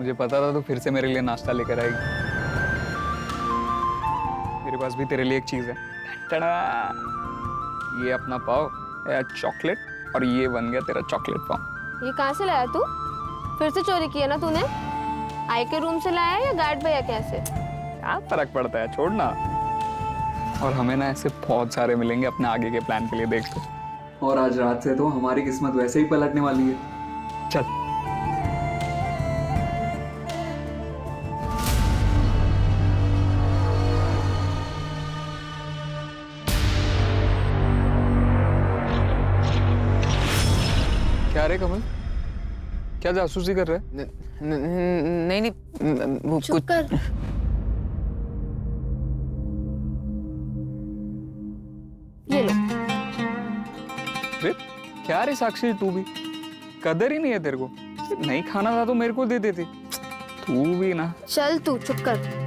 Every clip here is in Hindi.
मुझे पता था तो फिर से मेरे लिए नाश्ता लेकर आएगी। मेरे पास भी तेरे लिए एक चीज है। टड़ा! ये अपना पाव या चॉकलेट, और ये बन गया तेरा चॉकलेट पाव। ये कहाँ से लाया तू? फिर से चोरी किया ना तूने? आई के रूम से लाया या गार्ड भैया कैसे? क्या फर्क पड़ता है, छोड़ना। और हमें ना ऐसे बहुत सारे मिलेंगे अपने आगे के प्लान के लिए, देख लो। और आज रात से तो हमारी किस्मत वैसे ही पलटने वाली है। चल। क्या रे कमल, क्या जासूसी कर रहे हैं? नहीं नहीं वो चुप कर। ये लो। रे क्या रे साक्षी, तू भी कदर ही नहीं है तेरे को। नहीं खाना था तो मेरे को दे देती। तू भी ना। चल तू चुप कर।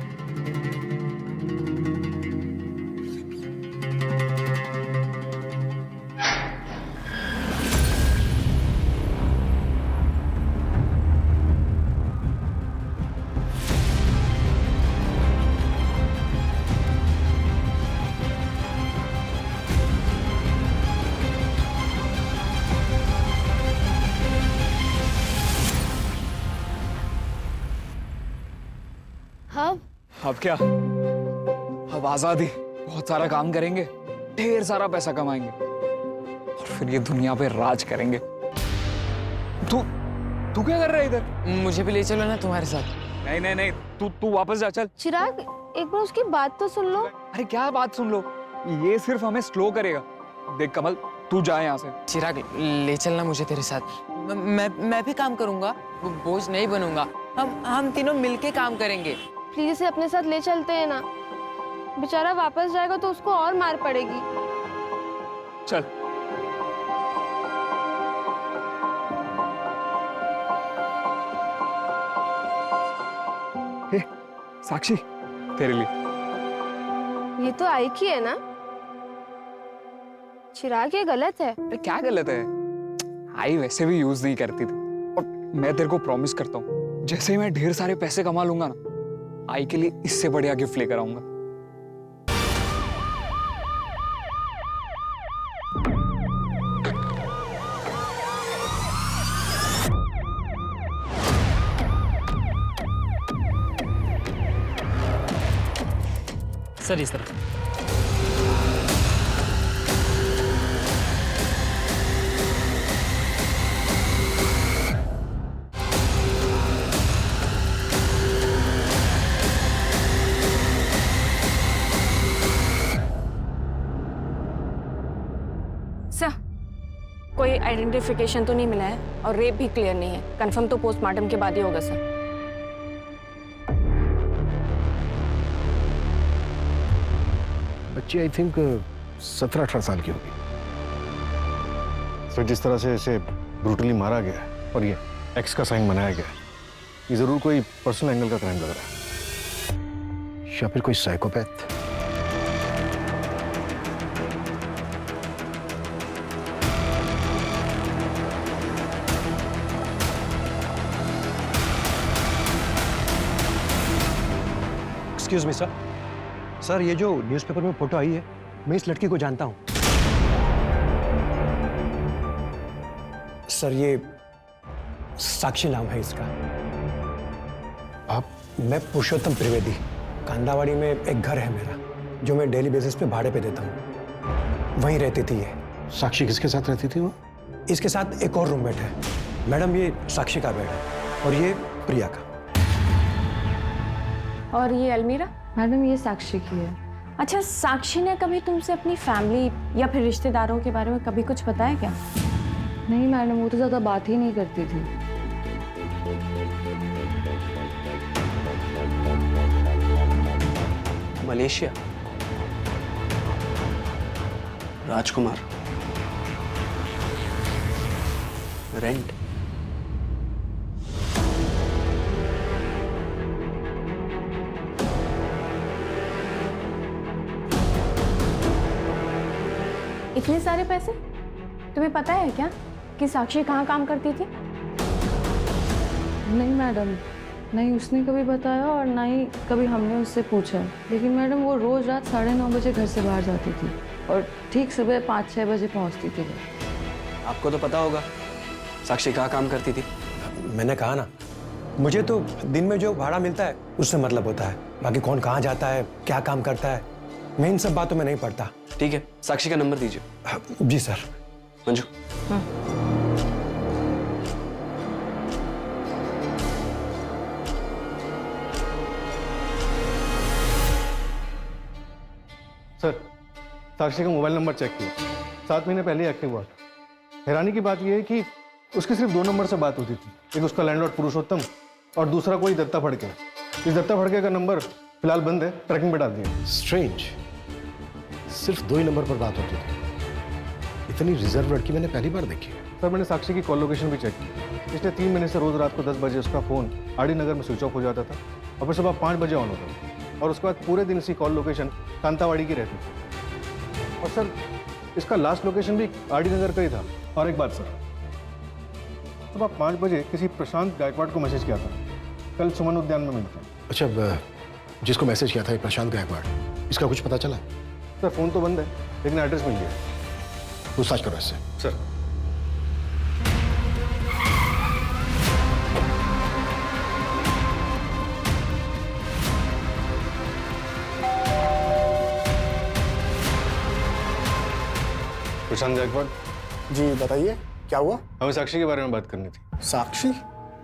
अब क्या, अब आजादी, बहुत सारा काम करेंगे, ढेर सारा पैसा कमाएंगे और फिर ये दुनिया पे राज करेंगे। तू तू क्या कर रहा है इधर? मुझे भी ले चलो ना तुम्हारे साथ। नहीं नहीं नहीं, तू वापस जा, चल। चिराग, एक बार उसकी बात तो सुन लो। अरे क्या बात सुन लो, ये सिर्फ हमें स्लो करेगा। देख कमल, तू जा यहाँ से। चिराग ले चलना मुझे तेरे साथ। मैं भी काम करूंगा, वो बोझ नहीं बनूंगा। हम तीनों मिलके काम करेंगे। प्लीज इसे अपने साथ ले चलते हैं ना। बेचारा वापस जाएगा तो उसको और मार पड़ेगी। चल। हे, साक्षी, तेरे लिए। ये तो आई की है ना? चिराग, ये गलत है। अरे क्या गलत है? आई वैसे भी यूज नहीं करती थी। और मैं तेरे को प्रॉमिस करता हूँ, जैसे ही मैं ढेर सारे पैसे कमा लूंगा ना, आई के लिए इससे बढ़िया गिफ्ट लेकर आऊंगा। सर इस तरफ। सर, कोई आइडेंटिफिकेशन तो नहीं मिला है और रेप भी क्लियर नहीं है। कंफर्म तो पोस्टमार्टम के बाद ही होगा सर। बच्ची आई थिंक 17-18 साल की होगी। सर जिस तरह से इसे ब्रूटली मारा गया है और ये एक्स का साइन बनाया गया है, ये जरूर कोई पर्सनल एंगल का क्राइम लग रहा है। या फिर कोई psychopath. Excuse me sir. Sir, ये जो न्यूज़पेपर में फोटो आई है, मैं इस लड़की को जानता हूँ। सर, ये साक्षी नाम है इसका। आप? मैं पुरुषोत्तम त्रिवेदी। कांदावाड़ी में एक घर है मेरा, जो मैं डेली बेसिस पे भाड़े पे देता हूँ। वहीं रहती थी ये। साक्षी किसके साथ रहती थी वो? इसके साथ एक और रूममेट है। मैडम, ये साक्षी का बेड है और ये प्रिया का। और ये अलमीरा? मैडम, ये साक्षी की है। अच्छा, साक्षी ने कभी तुमसे अपनी फैमिली या फिर रिश्तेदारों के बारे में कभी कुछ बताया क्या? नहीं मैडम, वो तो ज़्यादा बात ही नहीं करती थी। मलेशिया, राजकुमार, रेंट। इतने सारे पैसे? तुम्हें पता है क्या कि साक्षी कहाँ काम करती थी? नहीं मैडम, नहीं उसने कभी बताया और ना ही कभी हमने उससे पूछा। लेकिन मैडम वो रोज़ रात 9:30 बजे घर से बाहर जाती थी और ठीक सुबह 5-6 बजे पहुंचती थी घर। आपको तो पता होगा साक्षी कहाँ काम करती थी। मैंने कहा ना, मुझे तो दिन में जो भाड़ा मिलता है उससे मतलब होता है। बाकी कौन कहाँ जाता है, क्या काम करता है, मैं इन सब बातों में नहीं पड़ता। ठीक है, साक्षी का नंबर दीजिए। जी सर। मंजू। सर, साक्षी का मोबाइल नंबर चेक किया, 7 महीने पहले एक्टिव हुआ था। हैरानी की बात यह है कि उसकी सिर्फ 2 नंबर से बात होती थी, एक उसका लैंडलॉर्ड पुरुषोत्तम और दूसरा कोई दत्ता फड़के। इस दत्ता फड़के का नंबर फिलहाल बंद है, ट्रैकिंग पे डाल दिया। स्ट्रेंज, सिर्फ 2 ही नंबर पर बात होती थी। इतनी रिजर्व लड़की मैंने पहली बार देखी है। सर, मैंने साक्षी की कॉल लोकेशन भी चेक की। पिछले 3 महीने से रोज रात को 10 बजे उसका फोन आरडी नगर में स्विच ऑफ हो जाता था और फिर सुबह 5 बजे ऑन होता था, और उसके बाद पूरे दिन इसकी कॉल लोकेशन कांतावाड़ी की रहती थी। और सर, इसका लास्ट लोकेशन भी आरडी नगर का ही था। और एक बात सर, सुबह 5 बजे किसी प्रशांत गायकवाड़ को मैसेज किया था, कल सुमन उद्यान में मिलते हैं। अच्छा, जिसको मैसेज किया था ये प्रशांत गायकवाड़, इसका कुछ पता चला? सर, फोन तो बंद है लेकिन एड्रेस मिल गया। पूछताछ करो इससे। सर। प्रशांत गायकवाड़ जी बताइए, क्या हुआ? हमें साक्षी के बारे में बात करनी थी। साक्षी?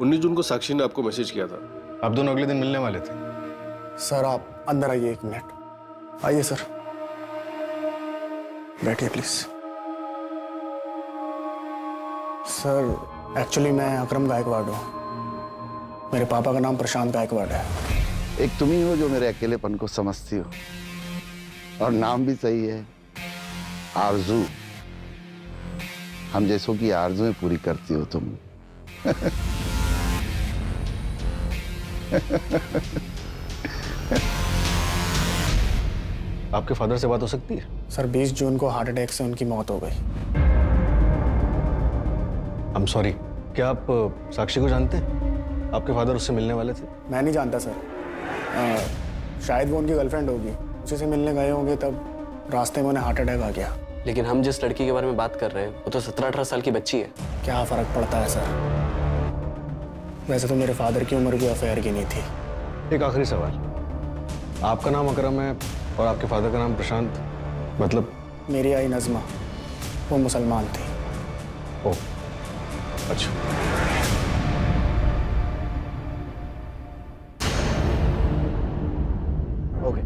19 जून को साक्षी ने आपको मैसेज किया था। आप दोनों अगले दिन मिलने वाले थे। सर आप अंदर आइए, 1 मिनट आइए सर, बैठिए प्लीज। सर एक्चुअली मैं अकरम गायकवाड़ हूँ, मेरे पापा का नाम प्रशांत गायकवाड़ है। एक तुम ही हो जो मेरे अकेलेपन को समझती हो, और नाम भी सही है, आरजू। हम जैसों की आरजुएं पूरी करती हो तुम। आपके फादर से बात हो सकती है? सर 20 जून को हार्ट अटैक से उनकी मौत हो गई। I am sorry. क्या आप साक्षी को जानते हैं? आपके फादर उससे मिलने वाले थे। मैं नहीं जानता सर, शायद वो उनकी गर्लफ्रेंड होगी, उसी से मिलने गए होंगे, तब रास्ते में उन्हें हार्ट अटैक आ गया। लेकिन हम जिस लड़की के बारे में बात कर रहे हैं वो तो 17-18 साल की बच्ची है। क्या फर्क पड़ता है सर, वैसे तो मेरे फादर की उम्र भी अफेयर की नहीं थी। एक आखिरी सवाल, आपका नाम अकरम है और आपके फादर का नाम प्रशांत, मतलब? मेरी आई नज़मा, वो मुसलमान थी। ओह अच्छा। ओके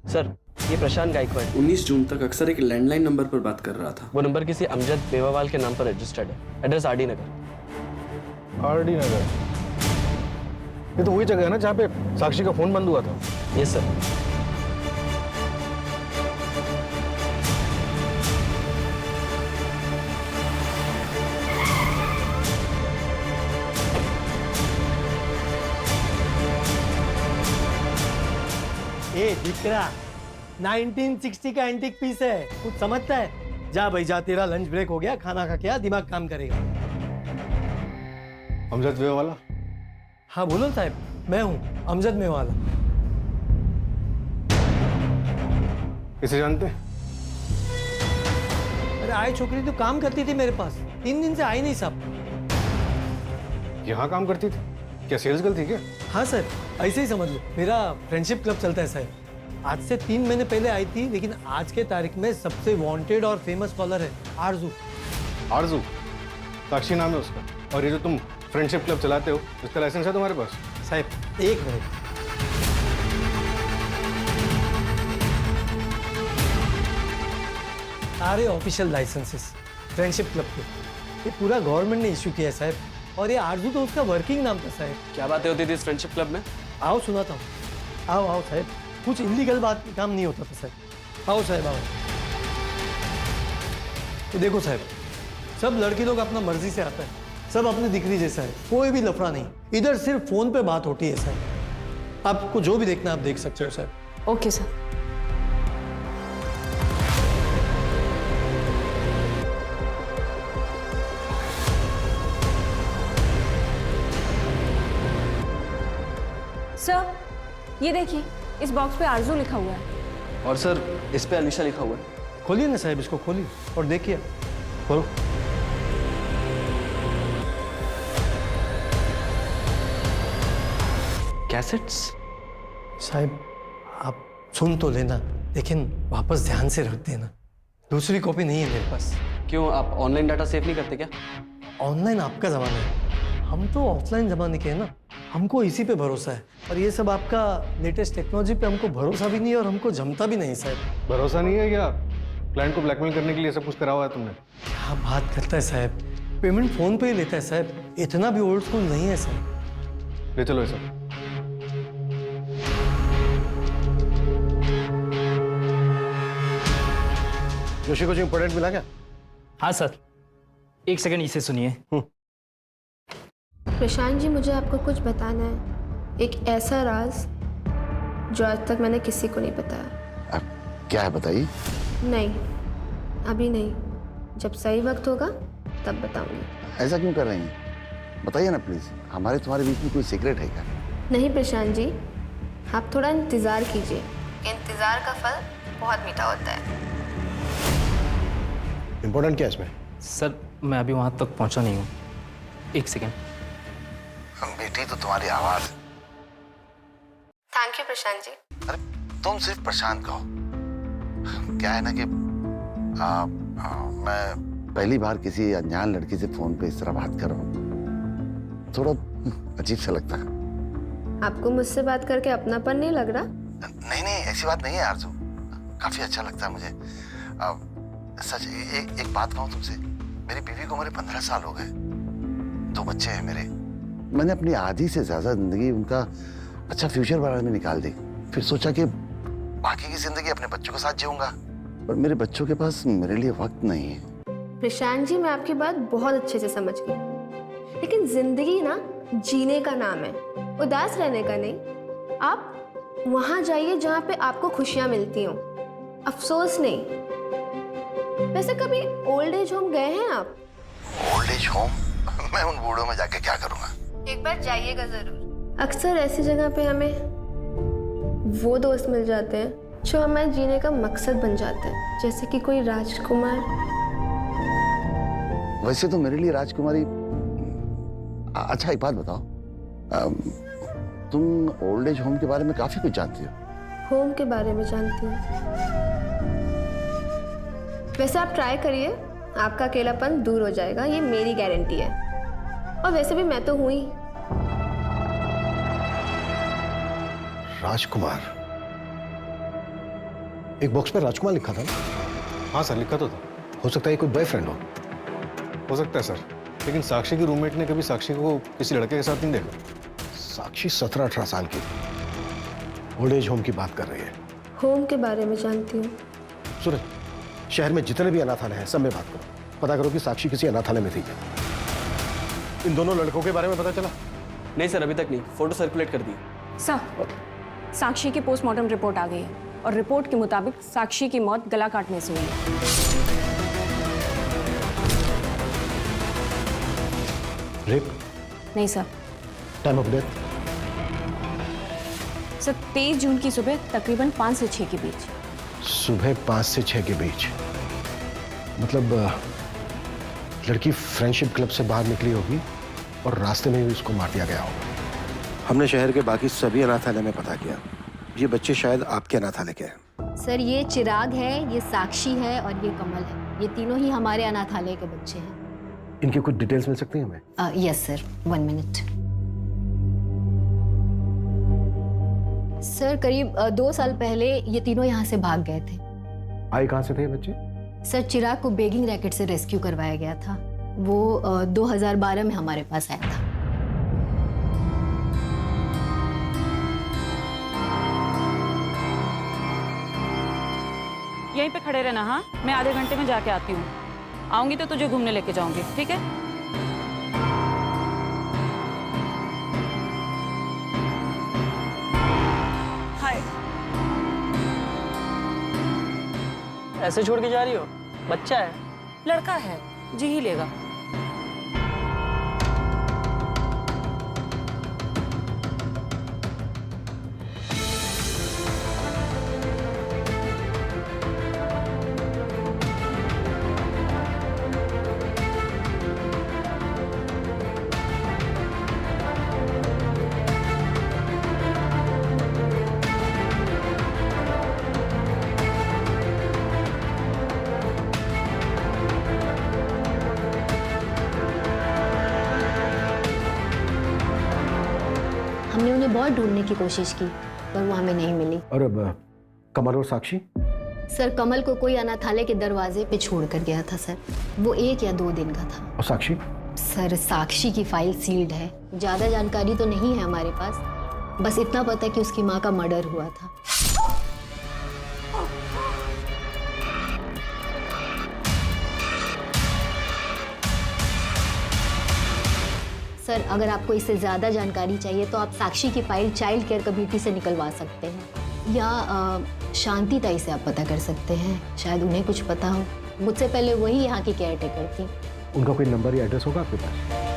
सर, ये प्रशांत गायकवाड़ 19 जून तक अक्सर एक लैंडलाइन नंबर पर बात कर रहा था। वो नंबर किसी अमजद बेवावाल के नाम पर रजिस्टर्ड है। एड्रेस आरडी नगर। आरडी नगर, ये तो वही जगह है ना जहाँ पे साक्षी का फोन बंद हुआ था। Yes sir. ए दिकरा, 1960 का एंटीक पीस है, कुछ समझता है? जा भाई जा, तेरा लंच ब्रेक हो गया, खाना खा के आ, दिमाग काम करेगा। अमजद मेवाला? हाँ बोलो साहब, मैं हूँ अमजद मेवाला। इसे जानते हैं? अरे आई छोकरी तो काम करती थी मेरे पास, 3 दिन से आई नहीं साहब। यहाँ काम करती थी? क्या सेल्स गर्ल थी क्या? हाँ सर, ऐसे ही समझ लो, मेरा फ्रेंडशिप क्लब चलता है सर। आज से 3 महीने पहले आई थी, लेकिन आज के तारीख में सबसे वांटेड और फेमस कॉलर है आरजू। आरजू? साक्षी नाम है उसका। और ये जो तुम फ्रेंडशिप क्लब चलाते हो, इसका लाइसेंस है तुम्हारे पास? साहब 1 मिनट, सारे ऑफिशियल लाइसेंसेस फ्रेंडशिप क्लब के ये पूरा गवर्नमेंट ने इश्यू किया है साहब, और ये आरजू तो उसका वर्किंग नाम था साहब। क्या बातें होती थी इस फ्रेंडशिप क्लब में? आओ सुनाता हूँ, आओ आओ साहब, कुछ इलीगल बात काम नहीं होता था साहब। आओ साहब आओ। तो देखो साहब, सब लड़की लोग अपना मर्जी से आता है, सब अपनी दिक्री जैसा है, कोई भी लफड़ा नहीं, इधर सिर्फ फोन पे बात होती है साहब। आपको जो भी देखना आप देख सकते हो साहब। Okay sir. ये देखिए, इस बॉक्स पे आरजू लिखा हुआ है। और सर इस पे अलीशा लिखा हुआ है। खोलिए ना साहब, इसको खोलिए और देखिए। खोलो। कैसेट्स? साहब आप सुन तो लेना, लेकिन वापस ध्यान से रख देना। दूसरी कॉपी नहीं है मेरे पास। क्यों, आप ऑनलाइन डाटा सेव नहीं करते क्या? ऑनलाइन आपका ज़माना है, हम तो ऑफलाइन ज़माने के हैं ना। हमको इसी पे भरोसा है, और ये सब आपका लेटेस्ट टेक्नोलॉजी पे हमको भरोसा भी नहीं है और हमको जमता भी नहीं साहब। भरोसा नहीं है क्या? क्लाइंट को ब्लैकमेल करने के लिए सब कुछ करा हुआ है तुमने? क्या बात करता है साहब, पेमेंट फोन पे ही लेता है साहब, इतना भी ओल्ड स्कूल नहीं है साहब। ले चलो ये सब। जोशी कुछ इंपॉर्टेंट मिला क्या? हाँ सर, एक सेकंड इसे सुनिए। प्रशांत जी, मुझे आपको कुछ बताना है, एक ऐसा राज जो आज तक मैंने किसी को नहीं बताया। क्या है बताइए? नहीं, अभी नहीं, जब सही वक्त होगा तब बताऊंगी। ऐसा क्यों कर रही हैं? बताइए ना प्लीज, हमारे तुम्हारे बीच में कोई सीक्रेट है क्या? नहीं प्रशांत जी, आप थोड़ा इंतज़ार कीजिए, इंतज़ार का फल बहुत मीठा होता है। इंपॉर्टेंट क्या है इसमें? सर मैं अभी वहाँ तक पहुँचा नहीं हूँ, एक सेकंड। बेटी तो तुम्हारी आवाज। Thank you Prashant ji. अरे तुम सिर्फ प्रशांत कहो। क्या है ना कि मैं पहली बार किसी अनजान लड़की से फोन पे इस तरह बात कर रहा हूँ, थोड़ा अजीब सा लगता है। आपको मुझसे बात करके अपनापन नहीं लग रहा? नहीं नहीं, ऐसी बात नहीं है आरजू, काफी अच्छा लगता है मुझे। सच एक बात कहूँ तुमसे, मेरी बीवी को मेरे 15 साल हो गए, 2 बच्चे हैं मेरे। मैंने अपनी आधी से ज्यादा जिंदगी उनका अच्छा फ्यूचर बनाने में निकाल दी, फिर सोचा कि बाकी की जिंदगी अपने बच्चों के साथ जीऊंगा, पर मेरे बच्चों के पास मेरे लिए वक्त नहीं है। प्रशांत जी, मैं आपकी बात बहुत अच्छे से समझ गई, लेकिन जिंदगी ना जीने का नाम है, उदास रहने का नहीं। आप वहां जाइए जहां पे आपको खुशियां मिलती हों, अफसोस नहीं। वैसे कभी ओल्ड एज होम गए हैं आप? Old age home? मैं उन बूढ़ों में जाके क्या करूंगा? एक बार जाइएगा जरूर। अक्सर ऐसी जगह पे हमें वो दोस्त मिल जाते हैं जो हमारे जीने का मकसद बन जाते हैं, जैसे कि कोई राजकुमार। वैसे तो मेरे लिए राजकुमारी। अच्छा एक बात बताओ, तुम ओल्ड एज होम के बारे में काफी कुछ जानती हो। होम के बारे में जानती हूँ। वैसे आप ट्राई करिए, आपका अकेलापन दूर हो जाएगा, ये मेरी गारंटी है। और वैसे भी मैं तो हूं ही। राजकुमार? एक बॉक्स पे राजकुमार लिखा था ना? हाँ सर, लिखा तो था। हो सकता है कोई बॉयफ्रेंड हो सकता है सर, लेकिन साक्षी की रूममेट ने कभी साक्षी को किसी लड़के के साथ नहीं देखा। साक्षी 17-18 साल की, ओल्ड एज होम की बात कर रही है। होम के बारे में जानती हूँ। सूरज, शहर में जितने भी अनाथालय हैं सब में बात करो, पता करो कि साक्षी किसी अनाथालय में थी क्या। इन दोनों लड़कों के बारे में पता चला? नहीं सर, अभी तक नहीं, फोटो सर्कुलेट कर दी। सर, साक्षी की पोस्टमार्टम रिपोर्ट आ गई है और रिपोर्ट के मुताबिक साक्षी की मौत गला काटने से हुई है। रेप? नहीं sir. Time of death? Sir 23 जून की सुबह तकरीबन 5 से 6 के बीच। सुबह 5 से 6 के बीच? मतलब लड़की फ्रेंडशिप क्लब से बाहर निकली होगी और रास्ते में ही उसको मार दिया गया होगा। हमने शहर के बाकी सभी अनाथालय में पता किया, ये बच्चे शायद आपके अनाथालय के हैं। सर ये चिराग है, ये साक्षी है और ये कमल है, ये तीनों ही हमारे अनाथालय के बच्चे हैं। इनकी कुछ डिटेल्स मिल सकती हैं हमें? Yes sir, 1 minute. सर करीब 2 साल पहले ये तीनों यहाँ से भाग गए थे। आए कहाँ से थे ये बच्चे? सर चिराग को बेगिंग रैकेट से रेस्क्यू करवाया गया था, वो 2012 में हमारे पास आया था। यहीं पे खड़े रहना। हाँ, मैं आधे घंटे में जाके आती हूँ। आऊंगी तो तुझे घूमने लेके जाऊंगी, ठीक है? हाय। ऐसे छोड़ के जा रही हो? बच्चा है। लड़का है, जी ही लेगा। बहुत ढूंढने की कोशिश की पर वो हमें नहीं मिली। और अब कमल और साक्षी? सर कमल को कोई अनाथालय के दरवाजे पे छोड़ कर गया था सर, वो 1 या 2 दिन का था। और साक्षी? सर साक्षी की फाइल सील्ड है, ज़्यादा जानकारी तो नहीं है हमारे पास, बस इतना पता है कि उसकी माँ का मर्डर हुआ था। सर अगर आपको इससे ज़्यादा जानकारी चाहिए तो आप साक्षी की फाइल चाइल्ड केयर कमेटी से निकलवा सकते हैं या शांति ताई से आप पता कर सकते हैं, शायद उन्हें कुछ पता हो। मुझसे पहले वही यहाँ की केयर टेकर थी। उनका कोई नंबर या एड्रेस होगा आपके पास?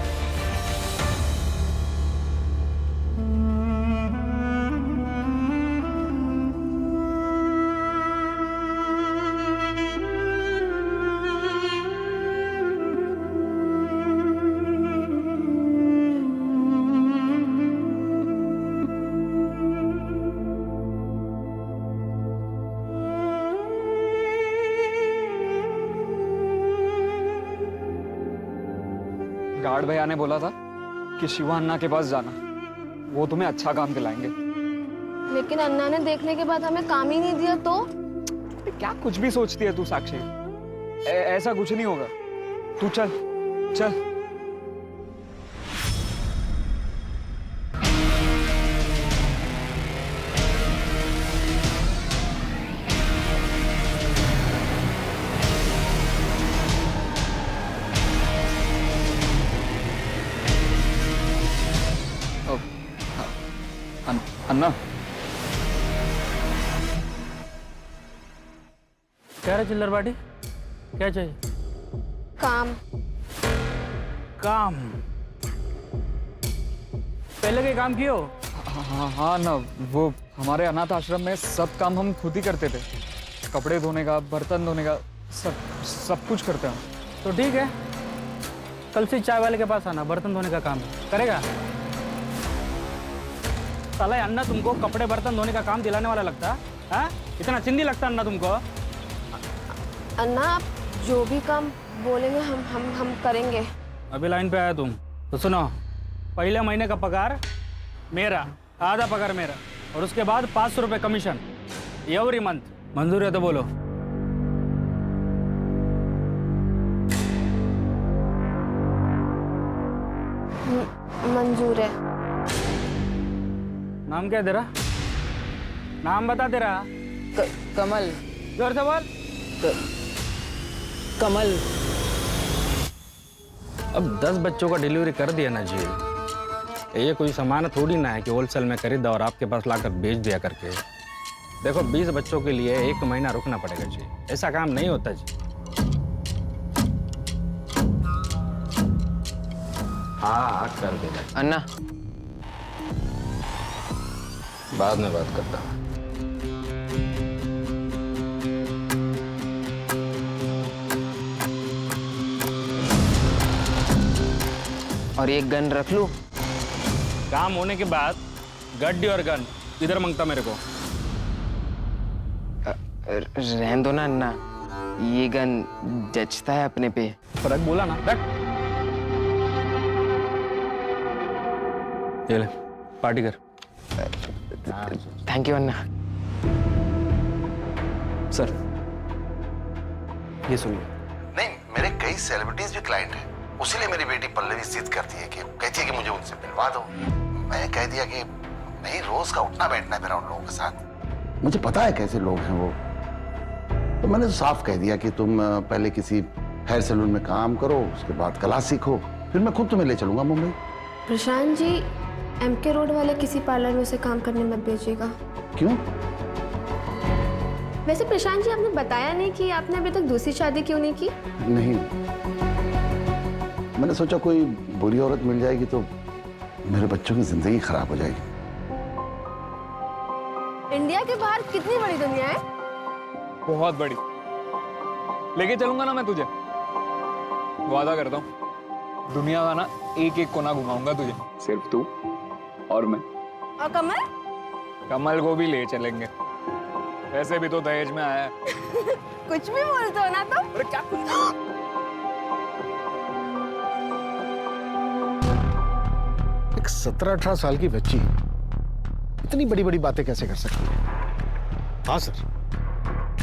गार्ड भैया ने बोला था कि शिवा अन्ना के पास जाना, वो तुम्हें अच्छा काम दिलाएंगे। लेकिन अन्ना ने देखने के बाद हमें काम ही नहीं दिया तो? क्या कुछ भी सोचती है तू साक्षी? ऐसा कुछ नहीं होगा, तू चल चल। अन्ना क्या रे चिल्लर बाटी, क्या चाहिए? काम। काम? पहले के काम कियो? हाँ ना, वो हमारे अनाथ आश्रम में सब काम हम खुद ही करते थे, कपड़े धोने का, बर्तन धोने का, सब कुछ करते हैं। तो ठीक है, कल से चाय वाले के पास आना, बर्तन धोने का काम है, करेगा? साला अन्ना तुमको कपड़े बर्तन धोने का काम दिलाने वाला लगता है? इतना चिंदी लगता अन्ना तुमको? अन्ना आप जो भी काम बोलेंगे हम करेंगे। अभी लाइन पे आया तुम तो सुनो, पहले महीने का पगार मेरा, आधा पगार मेरा, और उसके बाद 500 रुपये कमीशन एवरी मंथ। मंजूर है तो बोलो। मंजूर है। नाम क्या है तेरा? नाम बता तेरा। कमल। जोर से बोल। कमल। अब 10 बच्चों का डिलीवरी कर दिया ना जी, ये कोई सामान थोड़ी ना है कि होलसेल में खरीदा और आपके पास लाकर बेच दिया करके। देखो 20 बच्चों के लिए 1 महीना रुकना पड़ेगा जी, ऐसा काम नहीं होता जी। हाँ कर देना। अन्ना बाद में बात करता हूँ। और एक गन रख लूं? काम होने के बाद गड्डी और गन इधर मांगता मेरे को। रहने दो ना अन्ना, ये गन जचता है अपने पे। रख बोला ना, रख। ये ले, पार्टी कर। Thank you Anna. सर ये सुनिए। नहीं, मेरे कई सेलिब्रिटीज भी क्लाइंट हैं, उसीलिए मेरी बेटी पल्लवी जिद करती है कि कहती है कि मुझे उनसे मिलवा दो। मैंने कह दिया कि नहीं, रोज का उठना बैठना है मेरा उन लोगों के साथ, मुझे पता है कैसे लोग हैं वो। तो मैंने तो साफ कह दिया कि तुम पहले किसी हेयर सैलून में काम करो, उसके बाद कला सीखो, फिर मैं खुद तुम्हें ले चलूंगा मुंबई। प्रशांत जी, MK रोड वाले किसी पार्लर में से काम करने मत भेजिएगा। क्यों? वैसे प्रशांत जी, आपने बताया नहीं कि आपने अभी तक दूसरी शादी क्यों नहीं की? नहीं, मैंने सोचा कोई बुरी औरत मिल जाएगी तो मेरे बच्चों की जिंदगी खराब हो जाएगी। इंडिया के बाहर कितनी बड़ी दुनिया है। बहुत बड़ी। लेके चलूंगा ना मैं तुझे, वादा करता हूँ, दुनिया का ना एक एक कोना घुमाऊंगा तुझे, सिर्फ तू और मैं। और कमल? कमल को भी ले चलेंगे, वैसे भी तो दहेज में आया है। कुछ भी बोलते हो ना तुम। अरे क्या कुछ? एक 17-18 साल की बच्ची इतनी बड़ी बड़ी बातें कैसे कर सकती है? हाँ सर,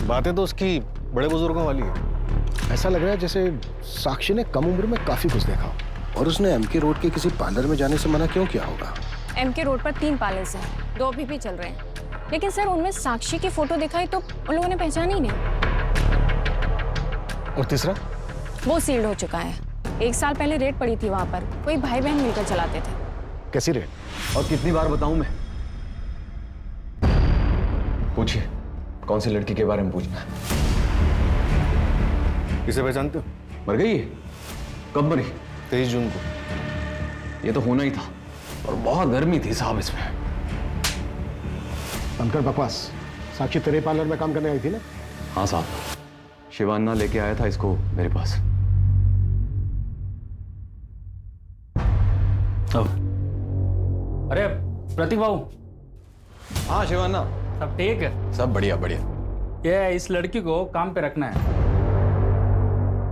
बातें तो उसकी बड़े बुजुर्गों वाली है। ऐसा लग रहा है जैसे साक्षी ने कम उम्र में काफी कुछ देखा हो। और उसने एमके रोड के किसी पार्लर में जाने से मना क्यों किया होगा? एमके रोड पर 3 पार्लर्स हैं, 2 अभी भी चल रहे हैं। लेकिन सर उनमें साक्षी की फोटो दिखाई तो उन लोगों ने पहचाना ही नहीं। और तीसरा? वो सील्ड हो चुका है। 1 साल पहले रेड पड़ी थी वहां पर, कोई भाई बहन मिलकर चलाते थे। कैसी रेड? और कितनी बार बताऊं मैं? पूछिए, कौन सी लड़की के बारे में पूछना है? किसे पहचानते हो? मर गई है? कब मरी? 23 जून को। ये तो होना ही था, और बहुत गर्मी थी साहब इसमें। बनकर बकवास। साक्षी तेरे पार्लर में काम करने आई थी ना? हाँ साहब, शिवान्ना लेके आया था इसको मेरे पास। अरे प्रतीक बाबू। हाँ शिवान्ना, सब ठीक है? सब बढ़िया बढ़िया। ये इस लड़की को काम पे रखना है।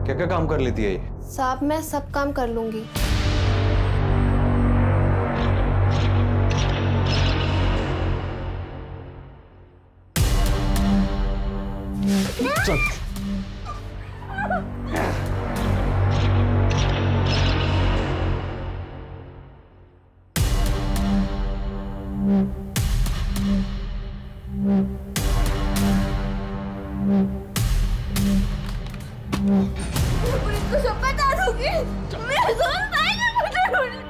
क्या क्या काम कर लेती है ये? साहब मैं सब काम कर लूंगी। चल। इसको सब बता दूंगी। मेरा दोस्त आएगा मुझे ढूंढने।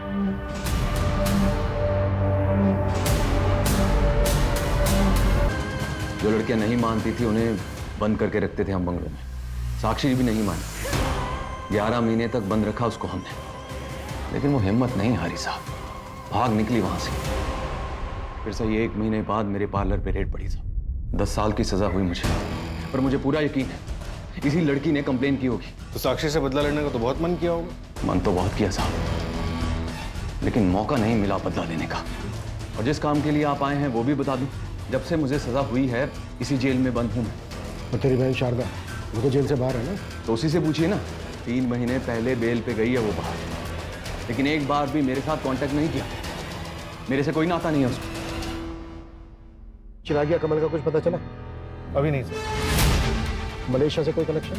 जो लड़कियां नहीं मानती थी उन्हें बंद करके रखते थे हम बंगलों में। साक्षी भी नहीं मानी। 11 महीने तक बंद रखा उसको हमने, लेकिन वो हिम्मत नहीं हारी साहब, भाग निकली वहां से। फिर से 1 महीने बाद मेरे पार्लर पे रेड पड़ी साहब। 10 साल की सजा हुई मुझे, पर मुझे पूरा यकीन है इसी लड़की ने कंप्लेन की होगी। तो साक्षी से बदला लेने का तो बहुत मन किया होगा। मन तो बहुत किया साहब, लेकिन मौका नहीं मिला बदला लेने का। और जिस काम के लिए आप आए हैं वो भी बता दूं, जब से मुझे सजा हुई है इसी जेल में बंद हूं मैं। और तेरी बहन शारदा, वो तो जेल से बाहर है ना? तो उसी से पूछिए ना। 3 महीने पहले बेल पे गई है वो बाहर, लेकिन एक बार भी मेरे साथ कांटेक्ट नहीं किया। मेरे से कोई नाता नहीं है उसको। चिरागिया कमल का कुछ पता चला? अभी नहीं सर। मलेशिया से कोई कनेक्शन?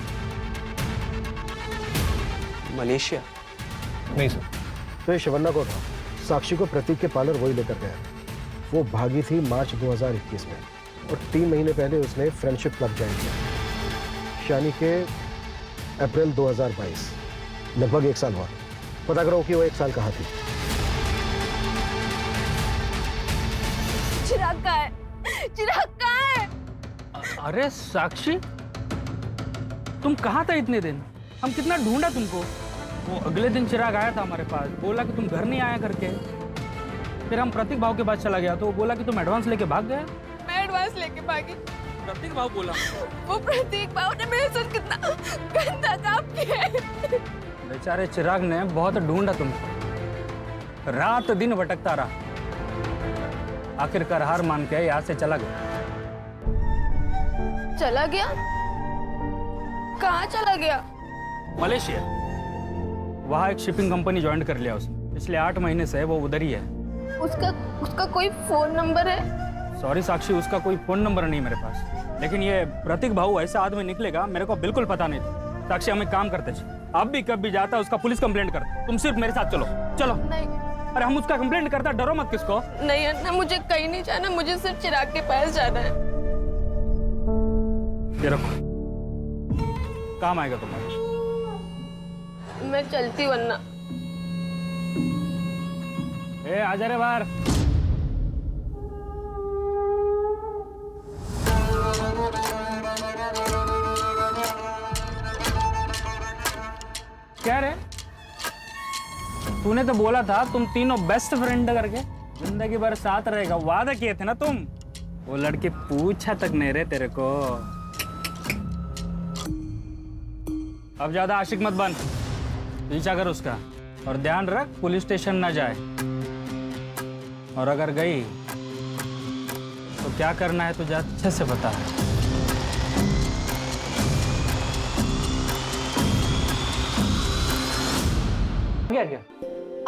मलेशिया? नहीं सर। तो ये शिवन्ना को था, साक्षी को प्रतीक के पार्लर वही लेकर गया। वो भागी थी मार्च 2021 में, और 3 महीने पहले उसने फ्रेंडशिप क्लब ज्वाइन किया, यानी कि अप्रैल 2022। लगभग 1 साल हुआ। पता करो कि वो 1 साल कहाँ थी। चिराग कहाँ है? चिराग कहाँ है? अरे साक्षी, तुम कहाँ था इतने दिन? हम कितना ढूंढा तुमको। वो अगले दिन चिराग आया था हमारे पास, बोला कि तुम घर नहीं आया करके। फिर हम प्रतीक भाव के पास चला गया तो वो बोला कि तुम एडवांस लेके भाग गया। मैं एडवांस लेके भागी? प्रतीक भाव बोला। वो प्रतीक भाव ने मेरे साथ कितना गंदा काम किया है। बेचारे चिराग ने बहुत ढूंढा तुमको, रात दिन भटकता रहा। आखिरकार हार मान के यहाँ से चला गया। चला गया? कहाँ चला गया? मलेशिया। वहाँ एक शिपिंग कंपनी ज्वाइन कर लिया उसने। पिछले 8 महीने से वो उधर ही है। उसका कोई फोन नंबर है? सॉरी साक्षी, उसका कोई फोन नंबर नहीं मेरे पास। लेकिन ये प्रतीक भाऊ ऐसा आदमी निकलेगा मेरे को बिल्कुल पता नहीं था। साक्षी, हम एक काम करते थे, अब भी कभी जाता उसका पुलिस कंप्लेंट करते। तुम सिर्फ मेरे साथ चलो। चलो। नहीं। अरे हम उसका कंप्लेंट करता, डरो मत किसको। नहीं अन्ना, मुझे कहीं नहीं जाना, मुझे सिर्फ चिराग के पास जाना है। ये रखो, काम आएगा तुम्हारे। मैं चलती हूँ अन्ना। ए आजा रे बाहर। क्या रे, तूने तो बोला था तुम तीनों बेस्ट फ्रेंड करके जिंदगी भर साथ रहेगा, वादा किए थे ना तुम। वो लड़की पूछा तक नहीं रे तेरे को। अब ज्यादा आशिक मत बन, पीछा कर उसका, और ध्यान रख पुलिस स्टेशन ना जाए। और अगर गई तो क्या करना है तुझे अच्छे से बता।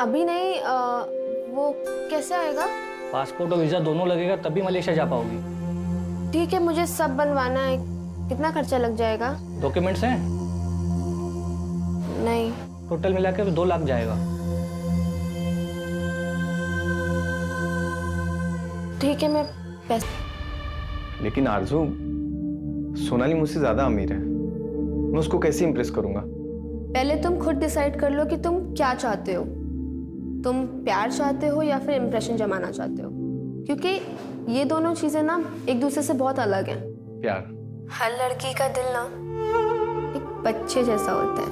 अभी नहीं, वो कैसे आएगा? पासपोर्ट और वीज़ा दोनों लगेगा तभी मलेशिया जा पाओगी। ठीक है, मुझे सब बनवाना है। कितना खर्चा लग जाएगा? डॉक्यूमेंट्स हैं? नहीं। टोटल मिला के 2 लाख जाएगा। ठीक है, मैं पैसे। लेकिन आरजू, सोनाली मुझसे ज्यादा अमीर है, मैं उसको कैसे इंप्रेस करूंगा? पहले तुम खुद डिसाइड कर लो कि तुम क्या चाहते हो। तुम प्यार चाहते हो या फिर इम्प्रेशन जमाना चाहते हो, क्योंकि ये दोनों चीजें ना एक दूसरे से बहुत अलग हैं। प्यार? हर लड़की का दिल ना एक बच्चे जैसा होता है।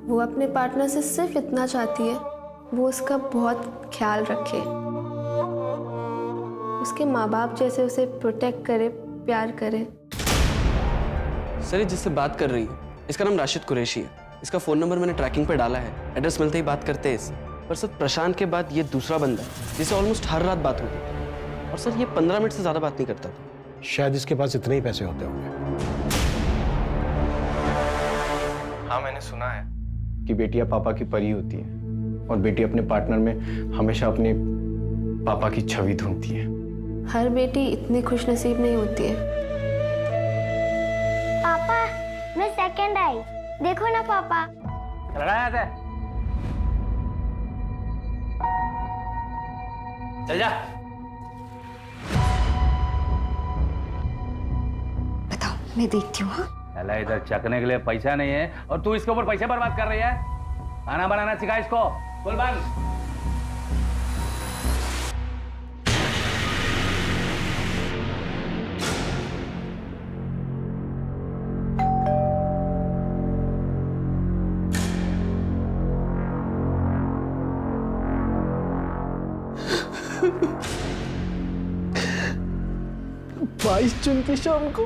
वो अपने पार्टनर से सिर्फ इतना चाहती है, वो उसका बहुत ख्याल रखे, उसके माँ बाप जैसे उसे प्रोटेक्ट करे, प्यार करे। सर, ये जिससे बात कर रही है इसका नाम राशिद कुरैशी है। इसका फ़ोन नंबर मैंने ट्रैकिंग पे डाला है, एड्रेस मिलते ही बात करते हैं इससे। पर सर, प्रशांत के बाद ये दूसरा बंदा है जिसे ऑलमोस्ट हर रात बात होती है। और सर, ये 15 मिनट से ज़्यादा बात नहीं करता था। शायद इसके पास इतने ही पैसे होते होंगे। हाँ, मैंने सुना है कि बेटियां पापा की परी होती है और बेटी अपने पार्टनर में हमेशा अपने पापा की छवि ढूंढती है। हर बेटी इतनी खुशनसीब नहीं होती है। पापा, मैं सेकंड आई, देखो ना पापा। चल जा। बताओ, मैं देखती हूँ। चला, इधर चकने के लिए पैसा नहीं है और तू इसके ऊपर पैसे बर्बाद कर रही है। खाना बनाना सिखा इसको। बोल बंद। जून की शाम को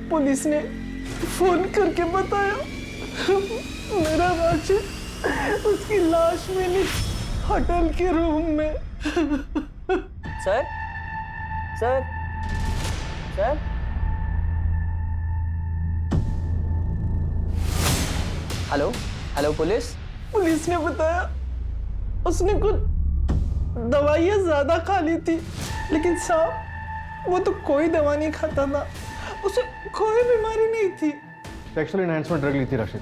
पुलिस ने फोन करके बताया मेरा राशिद उसकी लाश मिली होटल के रूम में। Sir sir sir hello hello police. Police ने बताया उसने कुछ दवाइयाँ ज्यादा खा ली थी, लेकिन साहब वो तो कोई दवा नहीं खाता था, उसे कोई बीमारी नहीं थी। सेक्सुअल एनहांसमेंट ड्रग ली थी राशिद।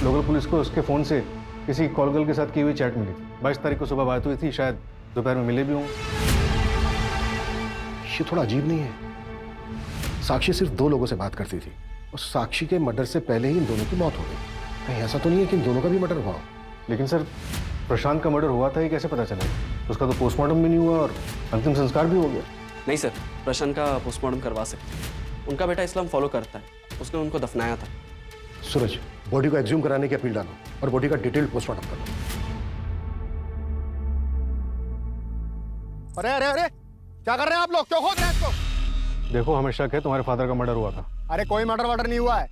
लोकल पुलिस को उसके फोन से किसी कॉल गर्ल के साथ की हुई चैट मिली। 22 तारीख को सुबह बात हुई थी, शायद दोपहर में मिले भी होंगे। ये थोड़ा अजीब नहीं है? साक्षी सिर्फ 2 लोगों से बात करती थी और साक्षी के मर्डर से पहले ही इन दोनों की मौत हो गई। कहीं ऐसा तो नहीं है कि इन दोनों का भी मर्डर हुआ हो? लेकिन सर, प्रशांत का मर्डर हुआ था ये कैसे पता चलेगा? उसका तो पोस्टमार्टम भी नहीं हुआ और अंतिम संस्कार भी हो गया। नहीं सर, प्रशांत का पोस्टमार्टम करवा सकते हैं। उनका बेटा इस्लाम फॉलो करता है, उसने उनको दफनाया था। सूरज, बॉडी को एक्सह्यूम कराने की अपील डालो और बॉडी का डिटेल्ड पोस्टमार्टम करो। अरे अरे अरे, क्या कर रहे हैं आप लोग? क्यों खोद रहे हैं इसको? देखो, हमें शक है तुम्हारे फादर का मर्डर हुआ था। अरे कोई मर्डर वर्डर नहीं हुआ है।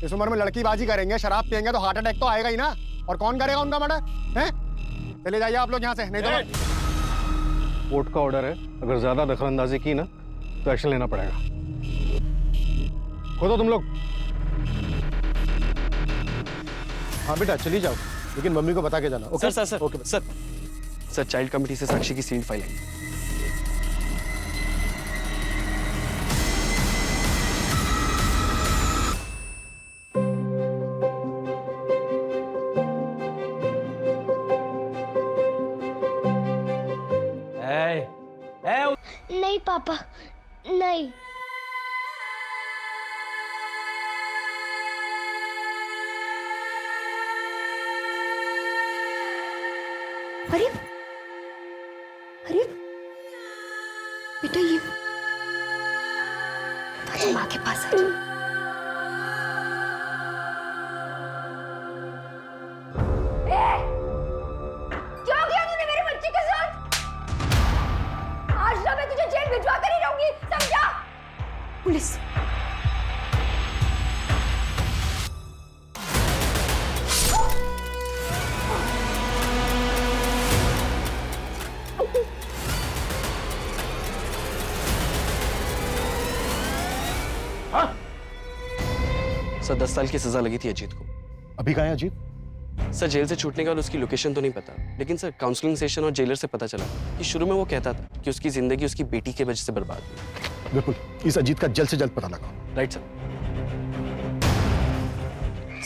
इस उम्र में लड़कीबाजी करेंगे, शराब पियेंगे तो हार्ट अटैक तो आएगा ही ना। और कौन करेगा उनका मर्डर? हैं? चले जाइए आप लोग यहाँ से, नहीं तो कोर्ट का ऑर्डर है, अगर ज्यादा दखलंदाजी की ना तो एक्शन लेना पड़ेगा। खोदो तुम लोग। हाँ बेटा, चली जाओ, लेकिन मम्मी को बता के जाना। Okay sir okay sir. Sir, child committee से साक्षी की सील्ड फाइल है। नहीं पापा, नहीं। अरे अरे बेटा, ये तो माँ के पास है। क्या किया तूने मेरे बच्चे के साथ? आज ना मैं तुझे जेल भिजवा कर ही रहूंगी, समझा? पुलिस। सर 10 साल की सजा लगी थी अजीत को। अभी कहाँ है अजीत? सर जेल से छूटने के बाद उसकी लोकेशन तो नहीं पता, लेकिन सर काउंसलिंग सेशन और जेलर से पता चला कि शुरू में वो कहता था कि उसकी जिंदगी उसकी बेटी की वजह से बर्बाद हुई। बिल्कुल, इस अजीत का जल्द से जल्द पता लगाओ। Right sir.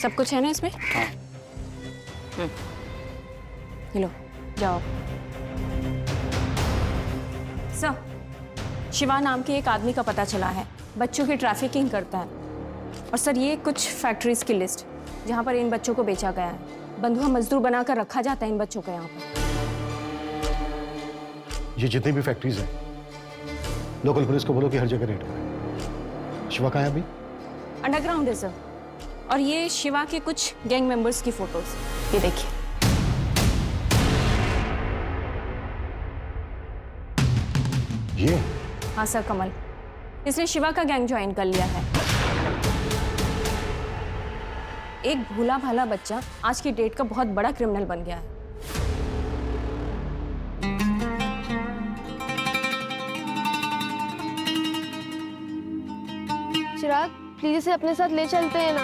सब कुछ है ना इसमें? हाँ। ये लो, जाओ। सर, शिवा नाम के एक आदमी का पता चला है, बच्चों की ट्रैफिकिंग करता है। और सर ये कुछ फैक्ट्रीज की लिस्ट जहाँ पर इन बच्चों को बेचा गया है। बंधुआ मजदूर बनाकर रखा जाता है इन बच्चों को यहाँ पर। ये जितनी भी फैक्ट्रीज हैं, लोकल पुलिस को बोलो कि हर जगह रेड करें। शिवा कहाँ है अभी? अंडरग्राउंड है सर। और ये शिवा के कुछ गैंग मेंबर्स की फोटोज, ये देखिए। ये? हाँ सर कमल, इसने शिवा का गैंग ज्वाइन कर लिया है। एक भोला भाला बच्चा आज की डेट का बहुत बड़ा क्रिमिनल बन गया है। चिराग प्लीज इसे अपने साथ ले चलते हैं ना।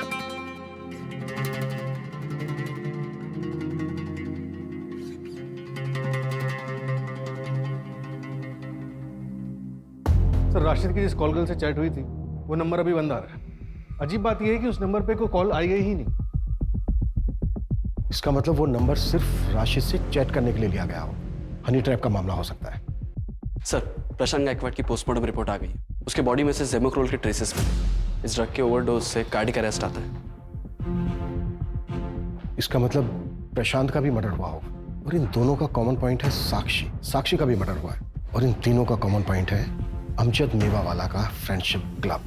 सर राशिद की जिस कॉल गर्ल से चैट हुई थी वो नंबर अभी बंद आ रहा है। अजीब बात यह है कि उस नंबर पे कोई कॉल आई गई ही नहीं। इसका मतलब वो नंबर सिर्फ राशिद से चैट करने के लिए लिया गया हो। हनी ट्रैप का मामला हो सकता है। सर प्रशांत गायकवाड की पोस्टमार्टम रिपोर्ट आ गई है। उसके बॉडी में से जेमोक्रोल के ट्रेसेस मिले। इस ड्रग के ओवरडोज से कार्डियक अरेस्ट आता है। इसका मतलब प्रशांत का भी मर्डर हुआ हो। और इन दोनों का कॉमन पॉइंट है साक्षी। साक्षी का भी मर्डर हुआ है। और इन तीनों का कॉमन पॉइंट है अमजद मेवावाला का फ्रेंडशिप क्लब।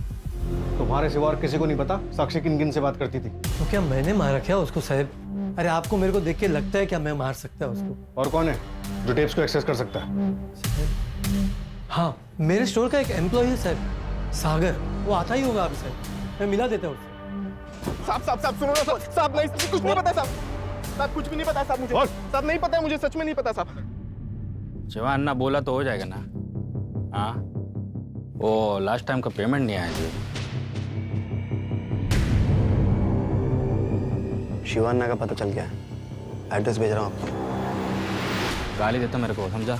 तुम्हारे सिवा और किसी को नहीं पता साक्षी किन किन से बात करती थी? तो क्या मैंने मारा क्या उसको साहब? अरे आपको मेरे को देख के लगता है क्या मैं मार सकता है उसको? और कौन है जो टेप्स को एक्सेस कर सकता है? हाँ, मेरे स्टोर का एक एम्प्लॉय है सर, सागर। वो आता ही होगा आप सर, मैं मिला देता हूँ उससे। साहब सुनो ना साहब नहीं कुछ नहीं पता साहब कुछ भी नहीं पता साहब मुझे। साहब नहीं पता है मुझे, सच में नहीं पता साहब। जवान ना बोला तो हो जाएगा ना? हाँ, वो लास्ट टाइम का पेमेंट नहीं आया जी। शिवान्ना का पता चल गया है, एड्रेस भेज रहा हूँ आपको। गाली देता मेरे को, समझा?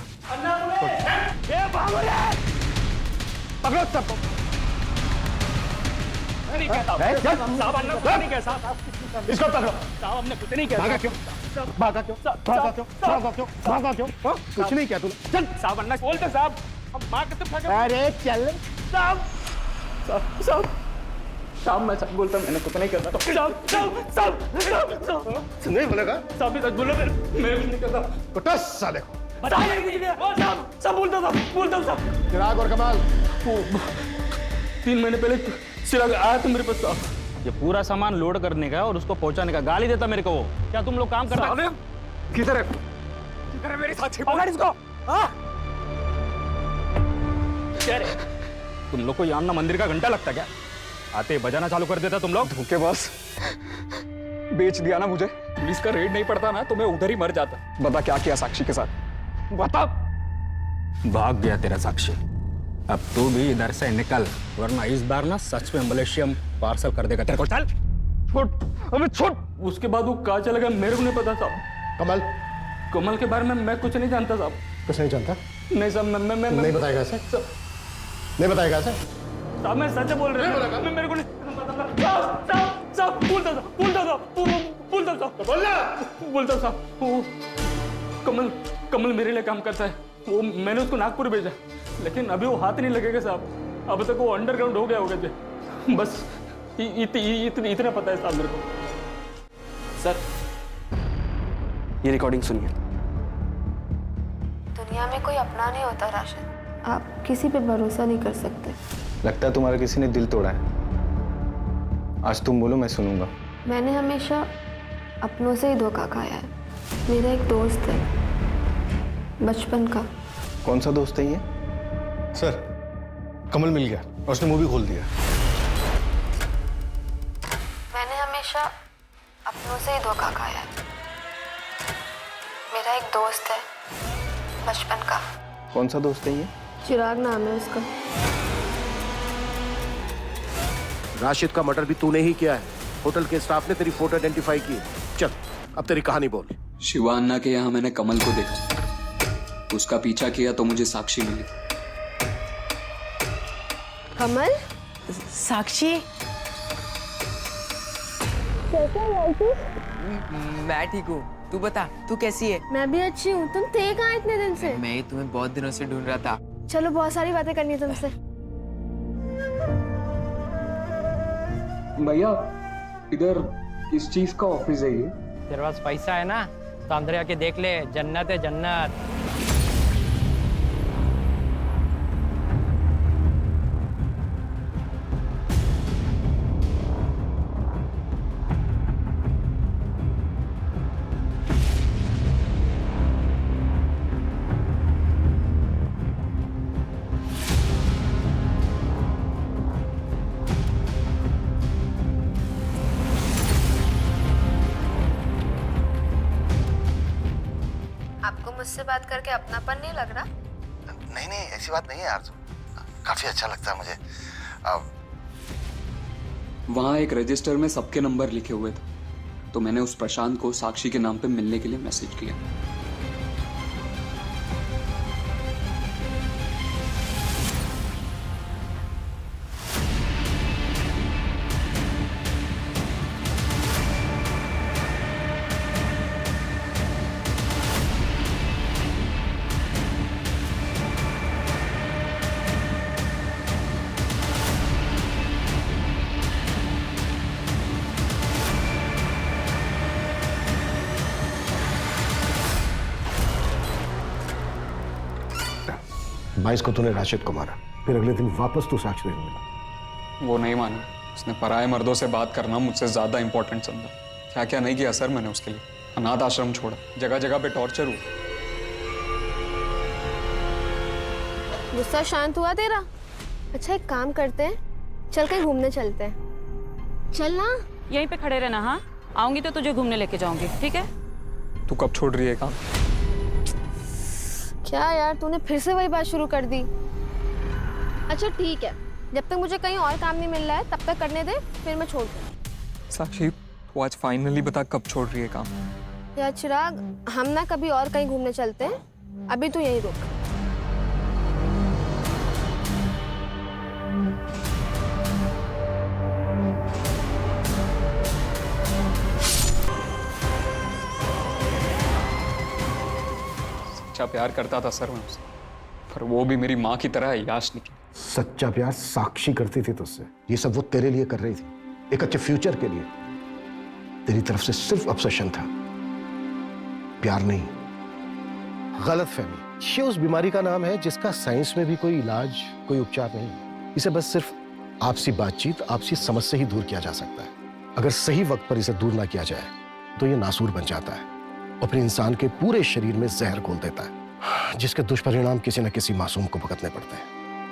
पकड़ो सबको। इसको पकड़ो। हमने कुछ नहीं किया। भागा क्यों? भागा क्यों? भागा क्यों? भागा क्यों? भागा क्यों? कुछ नहीं किया तूने। चल साहब अन्ना बोलते साहब। हम मार के तो अरे चल साहब मैं सच बोलता, मैंने कुछ नहीं करता। साहब नहीं बोलेगा? साहब भी सच बोलो, मैं कुछ नहीं करता। कुछ साले को सब बोलता साहब। चिराग और कमाल 3 महीने पहले चिराग आया था मेरे पास साहब। ये पूरा सामान लोड करने का और उसको पहुंचाने का। गाली देता मेरे को वो। क्या तुम लोग काम कर रहे हो? किधर है मेरे साथी? पकड़ इसको। तुम लोग को यामना मंदिर का घंटा लगता क्या? आते बजाना चालू कर देता तुम लोग। धोखेबाज, बेच दिया ना मुझे। पुलिस का रेड नहीं पड़ता ना तो मैं उधर ही मर जाता। बता क्या किया साक्षी के साथ? बता। भाग गया तेरा साक्षी। अब तू भी इधर से निकल, वरना इस बार ना सच में मलेशियम पार्सल कर देगा तेरे को। चल छोड़, अबे छोड़। उसके बाद वो कहाँ चला गया मेरे को नहीं पता साहब। कमल के बारे में मैं कुछ नहीं जानता साहब। कुछ नहीं जानता? नहीं साहब, मैं नहीं बताएगा ऐसे? नहीं बताएगा ऐसे? साहब मैं सच बोल रहा हूँ। मैं मेरे को नहीं साहब बोलता साहब। कमल मेरे लिए काम करता है। वो मैंने उसको नागपुर भेजा, लेकिन अभी वो हाथ नहीं लगेगा साहब। अब तक वो अंडरग्राउंड हो गया होगा जी। बस इतना पता है साहब मेरे को। सर ये रिकॉर्डिंग सुनिए। दुनिया में कोई अपना नहीं होता राशिद। आप किसी पे भरोसा नहीं कर सकते। लगता है तुम्हारा किसी ने दिल तोड़ा है। आज तुम बोलो, मैं सुनूंगा। मैंने हमेशा अपनों से ही धोखा खाया है। मेरा एक दोस्त है बचपन का। कौन सा दोस्त है ये? सर कमल मिल गया और उसने मूवी खोल दिया। मैंने हमेशा अपनों से ही धोखा खाया है। मेरा एक दोस्त है बचपन का। कौन सा दोस्त है ये? चिराग नाम है उसका। राशिद का मर्डर भी तूने ही किया है। होटल के स्टाफ ने तेरी फोटो आइडेंटिफाई की। चल अब तेरी कहानी बोल। शिवा अन्ना के यहाँ मैंने कमल को देखा, उसका पीछा किया तो मुझे साक्षी मिली। कमल? साक्षी? मैं ठीक हूँ, तू बता, तू कैसी है? मैं भी अच्छी हूँ। तुम थे कहाँ इतने दिन से? मैं तुम्हें बहुत दिनों से ढूंढ रहा था। चलो बहुत सारी बातें करनी है तुमसे। भैया इधर किस चीज का ऑफिस है ये? तेरे पास पैसा है ना तो अंदर आके देख ले, जन्नत है जन्नत। आपको मुझसे बात करके अपनापन नहीं लग रहा? नहीं नहीं, ऐसी बात नहीं है आरज़ू, काफी अच्छा लगता है मुझे। वहाँ एक रजिस्टर में सबके नंबर लिखे हुए थे, तो मैंने उस प्रशांत को साक्षी के नाम पे मिलने के लिए मैसेज किया। बाईस को तूने राशिद को मारा, फिर अगले दिन वापस तू साक्षी को मिला। वो नहीं माना, उसने पराये मर्दों से बात करना मुझसे ज्यादा इंपॉर्टेंट समझा। क्या क्या नहीं किया सर मैंने उसके लिए। अनाथ आश्रम छोड़ा, जगह जगह पे टॉर्चर हुआ। गुस्सा शांत हुआ तेरा? अच्छा एक काम करते हैं, चल कहीं घूमने चलते हैं। चल ना। यहीं पे खड़े रहना। हाँ, आऊंगी तो तुझे घूमने लेके जाऊंगी, ठीक है? तू कब छोड़ रही है काम? क्या यार, तूने फिर से वही बात शुरू कर दी। अच्छा ठीक है, जब तक मुझे कहीं और काम नहीं मिल रहा है तब तक करने दे, फिर मैं छोड़ दूँ। साक्षी तू आज फाइनली बता कब छोड़ रही है काम? यार चिराग, हम ना कभी और कहीं घूमने चलते हैं, अभी तू यहीं रुक। सच्चा प्यार करता था सर मैं उससे, पर वो भी मेरी माँ की तरह याश निकली। सच्चा प्यार साक्षी करती थी तुझसे, ये सब वो तेरे लिए कर रही थी, एक अच्छे फ्यूचर के लिए। तेरी तरफ से सिर्फ ऑब्सेशन था, प्यार नहीं। गलतफहमी, ये उस बीमारी का नाम है जिसका साइंस में भी कोई इलाज, कोई उपचार नहीं। इसे बस सिर्फ आपसी बातचीत, आपसी समझ से ही दूर किया जा सकता है। अगर सही वक्त पर इसे दूर ना किया जाए तो ये नासूर बन जाता है और फिर इंसान के पूरे शरीर में जहर घोल देता है, जिसके दुष्परिणाम किसी न किसी मासूम को भुगतने पड़ते हैं।